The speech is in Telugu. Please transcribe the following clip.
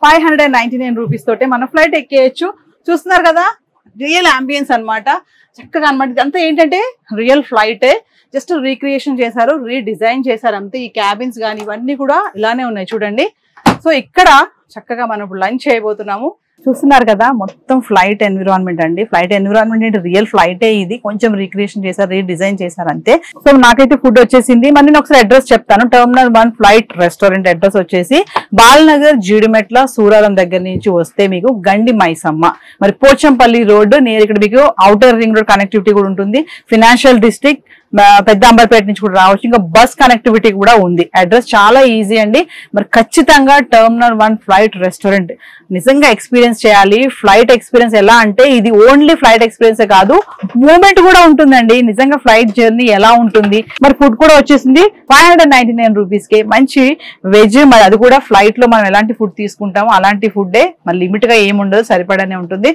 599 రూపీస్ తోటే మనం ఫ్లైట్ ఎక్కేయచ్చు. చూస్తున్నారు కదా, రియల్ అంబియన్స్ అన్నమాట, చక్కగా అనమాట. ఇదంతా ఏంటంటే రియల్ ఫ్లైటే, జస్ట్ రీక్రియేషన్ చేశారు, రీడిజైన్ చేశారు అంతే. ఈ క్యాబిన్స్ కానీ ఇవన్నీ కూడా ఇలానే ఉన్నాయి చూడండి. సో ఇక్కడ చక్కగా మనం ఇప్పుడు లంచ్ చేయబోతున్నాము. చూస్తున్నారు కదా, మొత్తం ఫ్లైట్ ఎన్విరాన్మెంట్ అండి. ఫ్లైట్ ఎన్విరాన్మెంట్ అంటే రియల్ ఫ్లైటే, ఇది కొంచెం రీక్రియేషన్ చేశారు, రీడిజైన్ చేశారు అంతే. సో నాకైతే ఫుడ్ వచ్చేసింది. మరి నేను ఒకసారి అడ్రస్ చెప్తాను. టెర్మినల్ 1 ఫ్లైట్ రెస్టారెంట్ అడ్రస్ వచ్చేసి బాలనగర్, జీడిమెట్ల, సూరారం దగ్గర నుంచి వస్తే మీకు గండి మైసమ్మ, మరి పోచంపల్లి రోడ్ నియర్, ఇక్కడ మీకు ఔటర్ రింగ్ రోడ్ కనెక్టివిటీ కూడా ఉంటుంది. ఫినాన్షియల్ డిస్ట్రిక్ట్ పెద్ద అంబర్పేట నుంచి కూడా రావచ్చు. ఇంకా బస్ కనెక్టివిటీ కూడా ఉంది. అడ్రస్ చాలా ఈజీ అండి. మరి ఖచ్చితంగా టెర్మినల్ 1 ఫ్లైట్ రెస్టారెంట్ నిజంగా ఎక్స్పీరియన్స్ చేయాలి. ఫ్లైట్ ఎక్స్పీరియన్స్ ఎలా అంటే ఇది ఓన్లీ ఫ్లైట్ ఎక్స్పీరియన్స్ కాదు, మూమెంట్ కూడా ఉంటుందండి. నిజంగా ఫ్లైట్ జర్నీ ఎలా ఉంటుంది. మరి ఫుడ్ కూడా వచ్చేసింది 599 రూపీస్ కి. మంచి వెజ్, మరి అది కూడా ఫ్లైట్ లో మనం ఎలాంటి ఫుడ్ తీసుకుంటామో అలాంటి ఫుడ్డే, మరి లిమిట్ గా ఏముండదు, సరిపడానే ఉంటుంది.